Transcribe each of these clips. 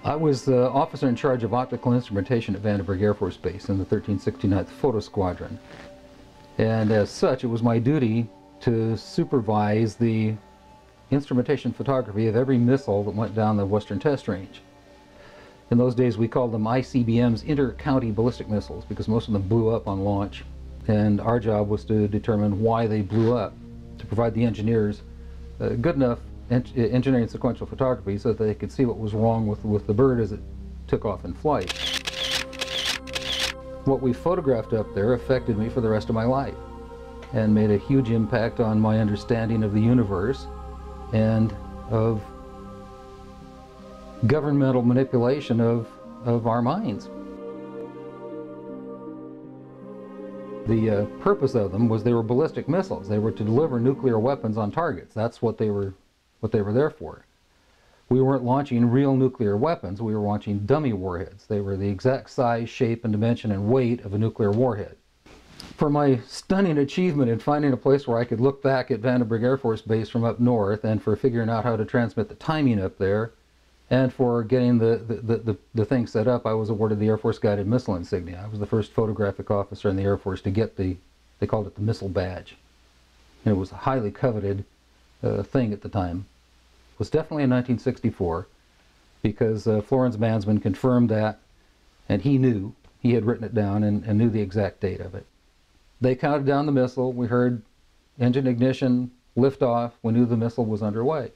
I was the officer in charge of optical instrumentation at Vandenberg Air Force Base in the 1369th Photo Squadron. And as such, it was my duty to supervise the instrumentation photography of every missile that went down the Western Test Range. In those days we called them ICBMs, inter-county ballistic missiles, because most of them blew up on launch. And our job was to determine why they blew up, to provide the engineers good enough engineering sequential photography so that they could see what was wrong with the bird as it took off in flight. What we photographed up there affected me for the rest of my life and made a huge impact on my understanding of the universe and of governmental manipulation of our minds. The purpose of them was they were ballistic missiles. They were to deliver nuclear weapons on targets. That's what they were there for. We weren't launching real nuclear weapons, we were launching dummy warheads. They were the exact size, shape, and dimension and weight of a nuclear warhead. For my stunning achievement in finding a place where I could look back at Vandenberg Air Force Base from up north, and for figuring out how to transmit the timing up there, and for getting the thing set up, I was awarded the Air Force Guided Missile Insignia. I was the first photographic officer in the Air Force to get they called it the missile badge. And it was a highly coveted thing at the time. It was definitely in 1964 because Florence Mansman confirmed that, and he knew. He had written it down and knew the exact date of it. They counted down the missile. We heard engine ignition, liftoff. We knew the missile was underway.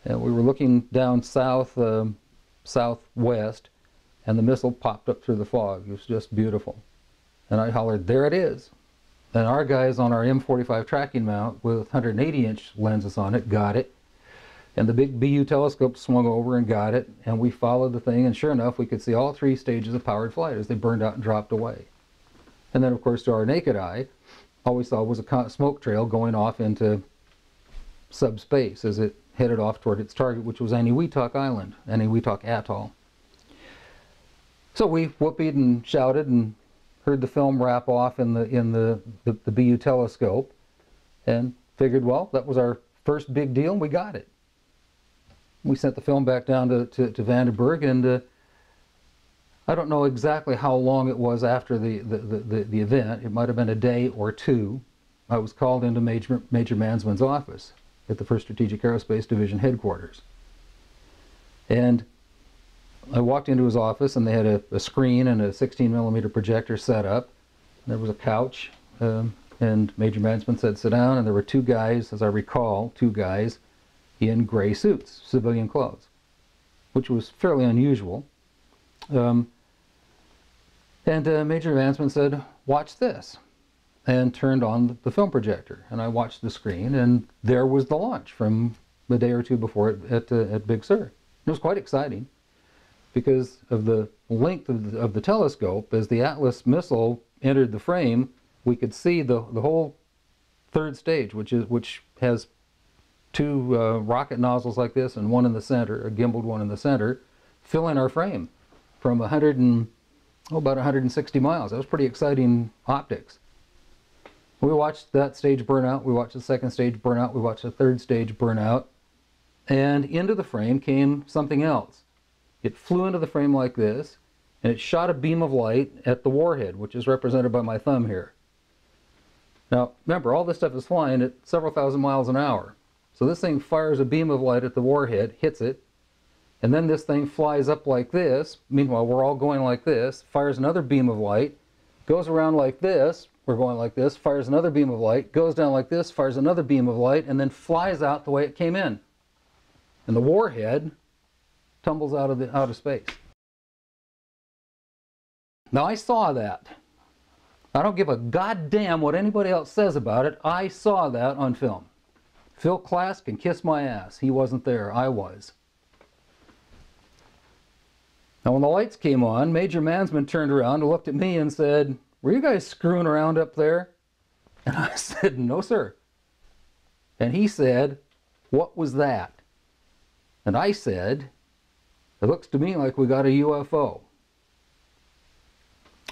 And we were looking down southwest, and the missile popped up through the fog. It was just beautiful. And I hollered, "There it is!" And our guys on our M45 tracking mount with 180-inch lenses on it got it. And the big BU telescope swung over and got it, and we followed the thing, and sure enough, we could see all three stages of powered flight as they burned out and dropped away. And then, of course, to our naked eye, all we saw was a smoke trail going off into subspace as it headed off toward its target, which was Eniwetok Island, Eniwetok Atoll. So we whooped and shouted and heard the film wrap off in the BU telescope, and figured, well, that was our first big deal, and we got it. We sent the film back down to Vandenberg, and I don't know exactly how long it was after the event. It might have been a day or two. I was called into Major Mansman's office at the 1st Strategic Aerospace Division headquarters. And I walked into his office, and they had a screen and a 16mm projector set up. There was a couch, and Major Mansman said, "Sit down," and there were two guys, as I recall, two guys in gray suits, civilian clothes, which was fairly unusual. And Major Mansman said, "Watch this," and turned on the film projector. And I watched the screen, and there was the launch from a day or two before it at Big Sur. It was quite exciting because of the length of the telescope. As the Atlas missile entered the frame, we could see the whole third stage, which has two rocket nozzles like this and one in the center, a gimbaled one in the center, filling our frame from about 160 miles. That was pretty exciting optics. We watched that stage burn out, we watched the second stage burn out, we watched the third stage burn out, and into the frame came something else. It flew into the frame like this, and it shot a beam of light at the warhead, which is represented by my thumb here. Now, remember, all this stuff is flying at several thousand miles an hour. So this thing fires a beam of light at the warhead, hits it, and then this thing flies up like this. Meanwhile, we're all going like this, fires another beam of light, goes around like this, we're going like this, fires another beam of light, goes down like this, fires another beam of light, and then flies out the way it came in. And the warhead tumbles out of space. Now, I saw that. I don't give a goddamn what anybody else says about it. I saw that on film. Phil Klass can kiss my ass. He wasn't there. I was. Now, when the lights came on, Major Mansman turned around and looked at me and said, "Were you guys screwing around up there?" And I said, "No, sir." And he said, "What was that?" And I said, "It looks to me like we got a UFO."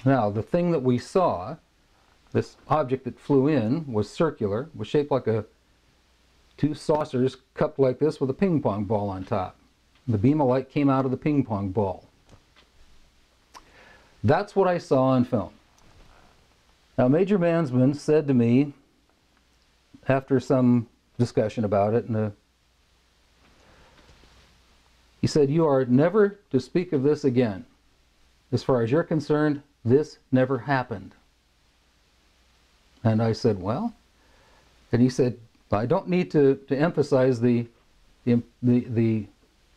Now, the thing that we saw, this object that flew in, was circular, was shaped like two saucers cupped like this with a ping pong ball on top. The beam of light came out of the ping pong ball. That's what I saw on film. Now, Major Mansman said to me, after some discussion about it, he said, "You are never to speak of this again. As far as you're concerned, this never happened." And I said, "Well," and he said, "I don't need to emphasize the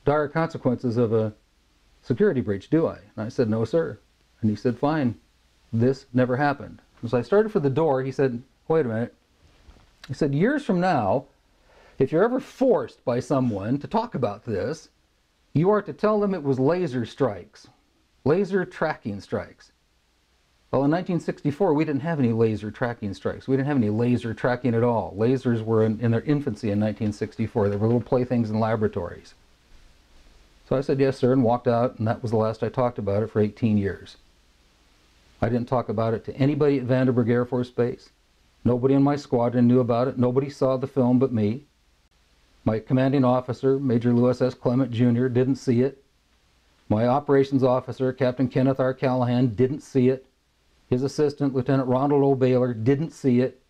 dire consequences of a security breach, do I?" And I said, "No, sir." And he said, "Fine, this never happened." As I started for the door, he said, "Wait a minute." He said, "Years from now, if you're ever forced by someone to talk about this, you are to tell them it was laser strikes, laser tracking strikes." Well, in 1964, we didn't have any laser tracking strikes. We didn't have any laser tracking at all. Lasers were in their infancy in 1964. They were little playthings in laboratories. So I said, "Yes, sir," and walked out, and that was the last I talked about it for 18 years. I didn't talk about it to anybody at Vandenberg Air Force Base. Nobody in my squadron knew about it. Nobody saw the film but me. My commanding officer, Major U.S.A.F. Clement Jr., didn't see it. My operations officer, Captain Kenneth R. Callahan, didn't see it. His assistant, Lieutenant Ronald O. Baylor, didn't see it.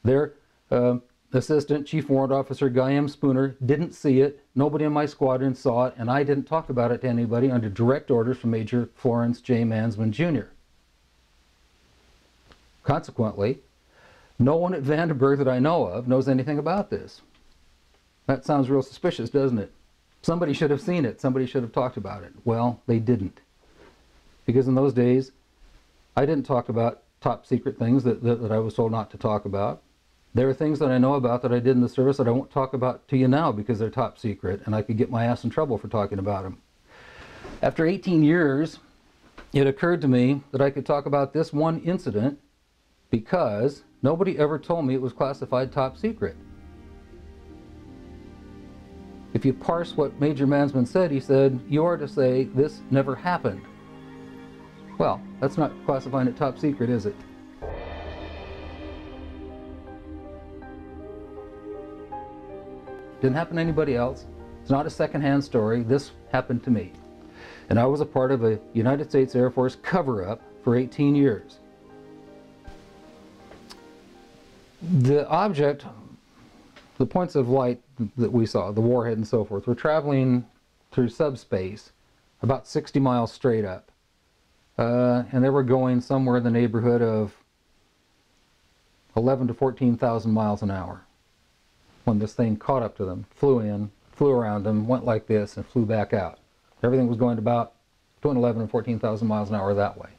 Their assistant, Chief Warrant Officer Guy M. Spooner, didn't see it. Nobody in my squadron saw it, and I didn't talk about it to anybody under direct orders from Major Florence J. Mansman, Jr. Consequently, no one at Vandenberg that I know of knows anything about this. That sounds real suspicious, doesn't it? Somebody should have seen it. Somebody should have talked about it. Well, they didn't. Because in those days, I didn't talk about top secret things that I was told not to talk about. There are things that I know about that I did in the service that I won't talk about to you now because they're top secret, and I could get my ass in trouble for talking about them. After 18 years, it occurred to me that I could talk about this one incident because nobody ever told me it was classified top secret. If you parse what Major Mansman said, he said, "You are to say this never happened." Well, that's not classifying it top secret, is it? Didn't happen to anybody else. It's not a secondhand story. This happened to me. And I was a part of a United States Air Force cover-up for 18 years. The object, the points of light that we saw, the warhead and so forth, were traveling through subspace about 60 miles straight up. And they were going somewhere in the neighborhood of 11 to 14,000 miles an hour when this thing caught up to them, flew in, flew around them, went like this, and flew back out. Everything was going about between 11 and 14,000 miles an hour that way.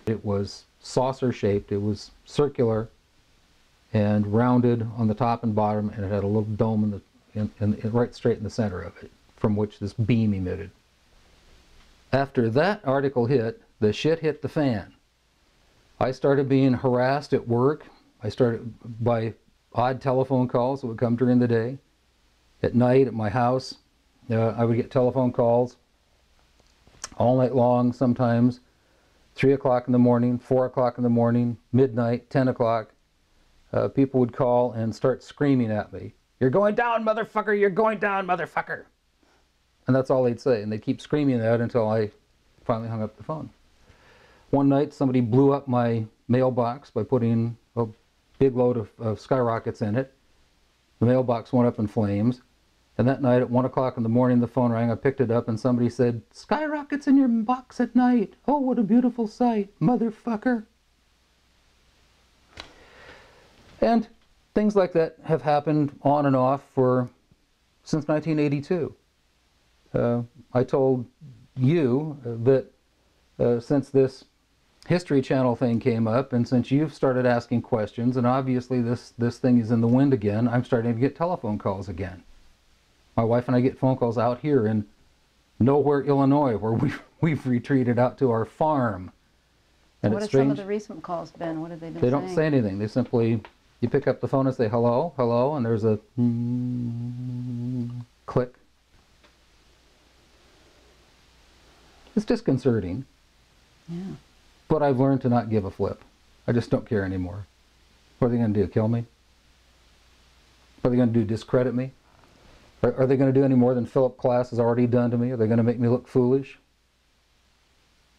It was saucer-shaped, it was circular and rounded on the top and bottom, and it had a little dome right straight in the center of it, from which this beam emitted. After that article hit, the shit hit the fan. I started being harassed at work. I started by odd telephone calls that would come during the day. At night at my house, I would get telephone calls all night long, sometimes 3 o'clock in the morning, 4 o'clock in the morning, midnight, 10 o'clock. People would call and start screaming at me. "You're going down, motherfucker! You're going down, motherfucker!" And that's all they'd say, and they'd keep screaming that until I finally hung up the phone. One night, somebody blew up my mailbox by putting a big load of skyrockets in it. The mailbox went up in flames, and that night at 1 o'clock in the morning, the phone rang. I picked it up, and somebody said, "Skyrockets in your box at night. Oh, what a beautiful sight, motherfucker." And things like that have happened on and off since 1982. I told you that since this History Channel thing came up, and since you've started asking questions, and obviously this thing is in the wind again, I'm starting to get telephone calls again. My wife and I get phone calls out here in Nowhere, Illinois, where we've retreated out to our farm. And what have some of the recent calls been? What have they been saying? They don't say anything. They simply, you pick up the phone and say, "Hello, hello," and there's a click. It's disconcerting. Yeah. But I've learned to not give a flip. I just don't care anymore. What are they going to do, kill me? What are they going to do, discredit me? Are they going to do any more than Philip Klass has already done to me? Are they going to make me look foolish?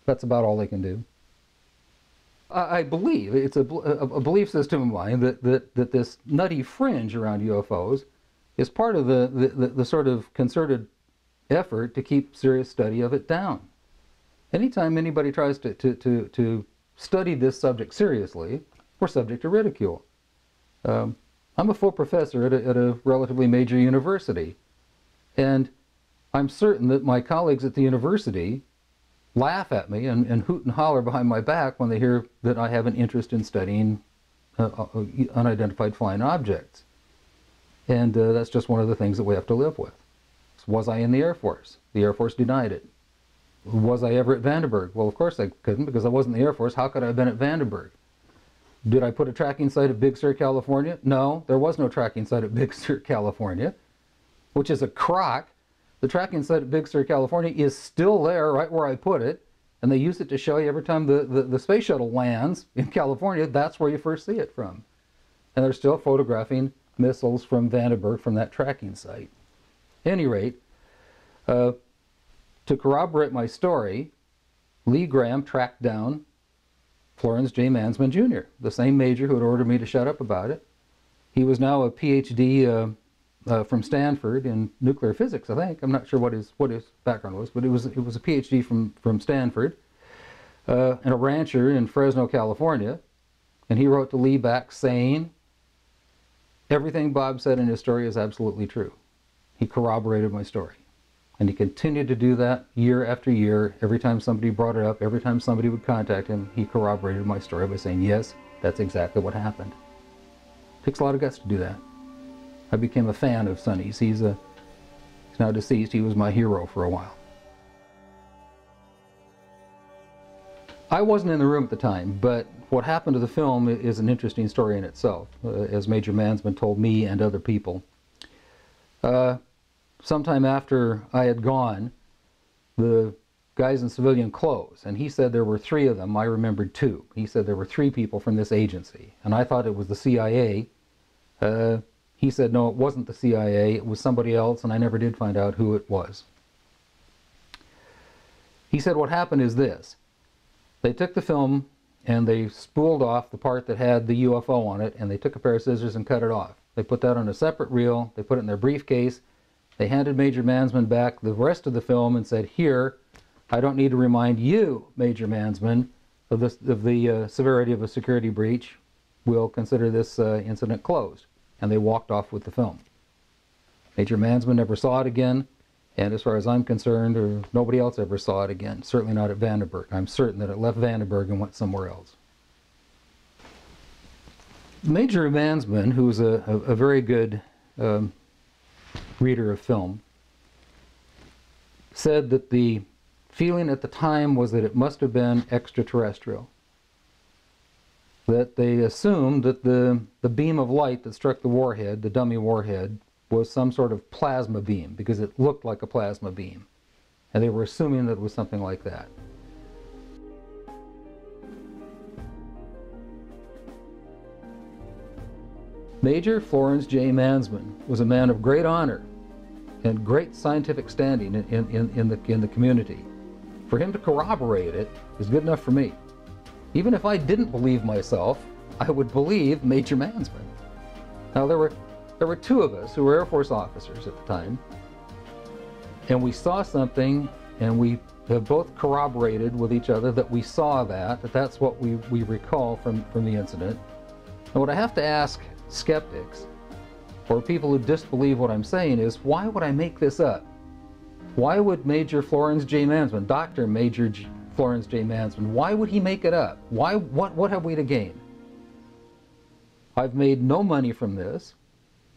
That's about all they can do. I believe, it's a belief system of mine that this nutty fringe around UFOs is part of the sort of concerted effort to keep serious study of it down. Anytime anybody tries to study this subject seriously, we're subject to ridicule. I'm a full professor at a relatively major university, and I'm certain that my colleagues at the university laugh at me and hoot and holler behind my back when they hear that I have an interest in studying unidentified flying objects. And that's just one of the things that we have to live with. Was I in the Air Force? The Air Force denied it. Was I ever at Vandenberg? Well, of course I couldn't, because I wasn't in the Air Force. How could I have been at Vandenberg? Did I put a tracking site at Big Sur, California? No, there was no tracking site at Big Sur, California, which is a crock. The tracking site at Big Sur, California is still there right where I put it, and they use it to show you every time the space shuttle lands in California, that's where you first see it from. And they're still photographing missiles from Vandenberg from that tracking site. At any rate, to corroborate my story, Lee Graham tracked down Florence J. Mansman Jr., the same major who had ordered me to shut up about it. He was now a PhD from Stanford in nuclear physics, I think. I'm not sure what his background was, but it was a PhD from Stanford, and a rancher in Fresno, California. And he wrote to Lee back saying, everything Bob said in his story is absolutely true. He corroborated my story. And he continued to do that year after year. Every time somebody brought it up, every time somebody would contact him, he corroborated my story by saying, yes, that's exactly what happened. It takes a lot of guts to do that. I became a fan of Sonny's. He's now deceased. He was my hero for a while. I wasn't in the room at the time, but what happened to the film is an interesting story in itself, as Major Mansman told me and other people. Sometime after I had gone, the guys in civilian clothes, and he said there were 3 of them. I remembered 2. He said there were 3 people from this agency, and I thought it was the CIA. He said no, it wasn't the CIA, it was somebody else, and I never did find out who it was. He said what happened is this. They took the film and they spooled off the part that had the UFO on it, and they took a pair of scissors and cut it off. They put that on a separate reel, they put it in their briefcase, they handed Major Mansman back the rest of the film and said, here, I don't need to remind you, Major Mansman, of the severity of a security breach. We'll consider this incident closed. And they walked off with the film. Major Mansman never saw it again, and as far as I'm concerned, or nobody else ever saw it again, certainly not at Vandenberg. I'm certain that it left Vandenberg and went somewhere else. Major Mansman, who was a very good reader of film, said that the feeling at the time was that it must have been extraterrestrial. That they assumed that the beam of light that struck the warhead, the dummy warhead, was some sort of plasma beam, because it looked like a plasma beam. And they were assuming that it was something like that. Major Florence J. Mansman was a man of great honor and great scientific standing in the community. For him to corroborate it is good enough for me. Even if I didn't believe myself, I would believe Major Mansman. Now there were 2 of us who were Air Force officers at the time, and we saw something, and we have both corroborated with each other that we saw that's what we recall from the incident. And what I have to ask skeptics, or people who disbelieve what I'm saying, is why would I make this up? Why would Major Florence J. Mansman, Dr. Major Florence J. Mansman, why would he make it up? What have we to gain? I've made no money from this.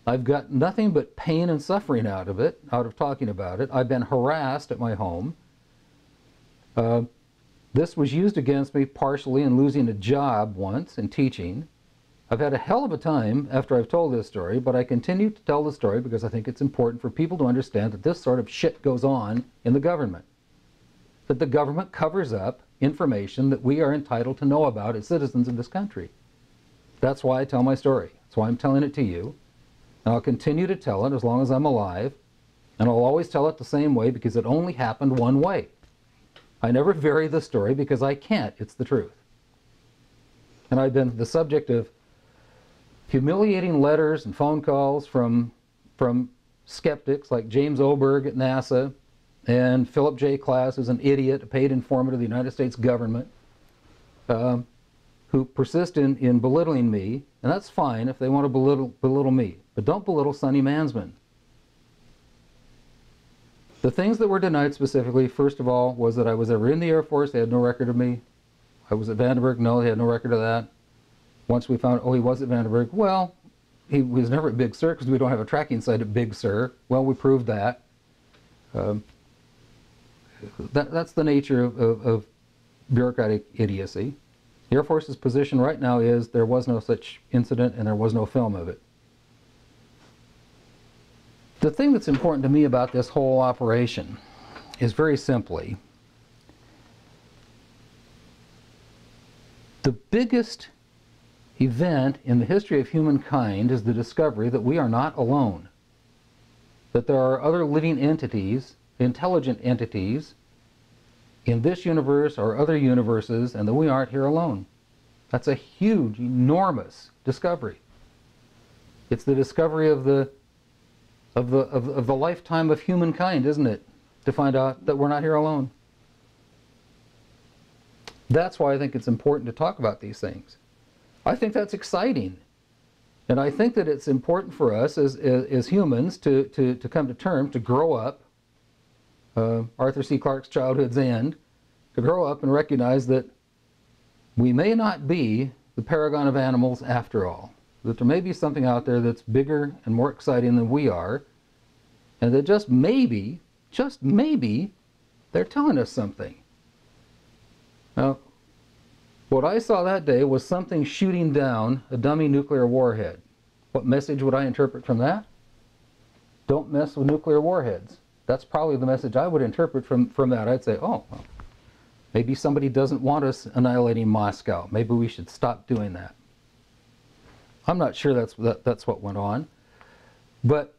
I've got nothing but pain and suffering out of talking about it. I've been harassed at my home. This was used against me partially in losing a job once in teaching. I've had a hell of a time after I've told this story, but I continue to tell the story because I think it's important for people to understand that this sort of shit goes on in the government. That the government covers up information that we are entitled to know about as citizens of this country. That's why I tell my story. That's why I'm telling it to you. And I'll continue to tell it as long as I'm alive, And I'll always tell it the same way because it only happened one way. I never vary the story because I can't. It's the truth. And I've been the subject of humiliating letters and phone calls from skeptics like James Oberg at NASA and Philip J. Klass, who's an idiot, a paid informant of the United States government, who persist in belittling me. And that's fine if they want to belittle me. But don't belittle Sonny Mansman. The things that were denied specifically, first of all, was that I was ever in the Air Force. They had no record of me. I was at Vandenberg. No, they had no record of that. Once we found, oh, he was at Vandenberg. Well, he was never at Big Sur because we don't have a tracking site at Big Sur. Well, we proved that. That's the nature of bureaucratic idiocy. The Air Force's position right now is there was no such incident and there was no film of it. The thing that's important to me about this whole operation is very simply, the biggest event in the history of humankind is the discovery that we are not alone. That there are other living entities, intelligent entities, in this universe or other universes, and that we aren't here alone. That's a huge, enormous discovery. It's the discovery of the lifetime of humankind, isn't it? To find out that we're not here alone. That's why I think it's important to talk about these things. I think that's exciting. And I think that it's important for us as humans to come to terms, to grow up, Arthur C. Clarke's Childhood's End, to grow up and recognize that we may not be the paragon of animals after all. That there may be something out there that's bigger and more exciting than we are, and that just maybe, they're telling us something. Now, what I saw that day was something shooting down a dummy nuclear warhead. What message would I interpret from that? Don't mess with nuclear warheads. That's probably the message I would interpret from that. I'd say, oh, well, maybe somebody doesn't want us annihilating Moscow. Maybe we should stop doing that. I'm not sure that's what went on. But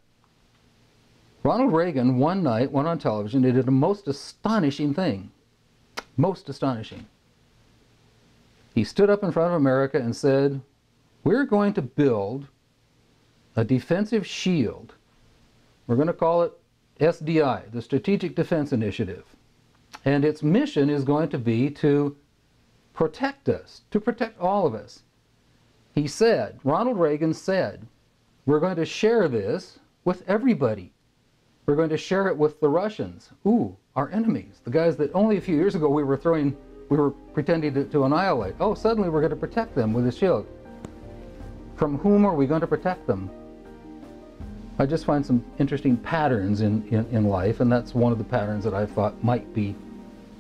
Ronald Reagan one night went on television. He did a most astonishing thing. Most astonishing. He stood up in front of America and said, we're going to build a defensive shield. We're going to call it SDI, the Strategic Defense Initiative. And its mission is going to be to protect us, to protect all of us. He said, Ronald Reagan said, we're going to share this with everybody. We're going to share it with the Russians. Ooh, our enemies, the guys that only a few years ago we were pretending to annihilate. Oh, suddenly we're going to protect them with a shield. From whom are we going to protect them? I just find some interesting patterns in life, and that's one of the patterns that I thought might be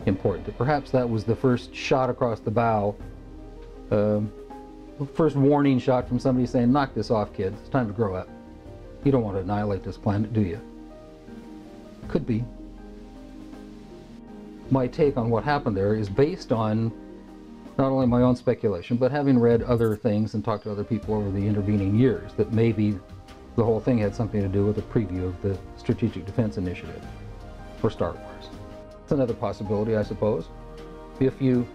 important. That perhaps that was the first shot across the bow, first warning shot from somebody saying, knock this off, kids. It's time to grow up. You don't want to annihilate this planet, do you? Could be. My take on what happened there is based on not only my own speculation, but having read other things and talked to other people over the intervening years, that maybe the whole thing had something to do with a preview of the Strategic Defense Initiative for Star Wars. It's another possibility, I suppose. If you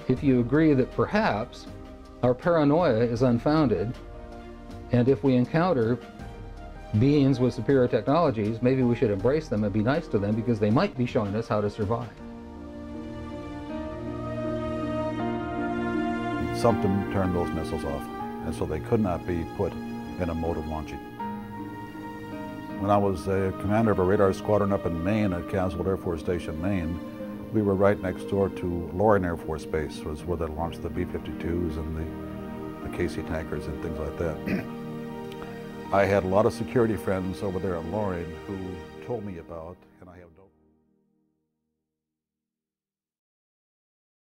agree that perhaps our paranoia is unfounded, and if we encounter beings with superior technologies, maybe we should embrace them and be nice to them because they might be showing us how to survive. Something turned those missiles off, and so they could not be put in a mode of launching. When I was a commander of a radar squadron up in Maine at Caswell Air Force Station, Maine, we were right next door to Loring Air Force Base, was where they launched the B-52s and the Casey tankers and things like that. I had a lot of security friends over there at Loring who told me about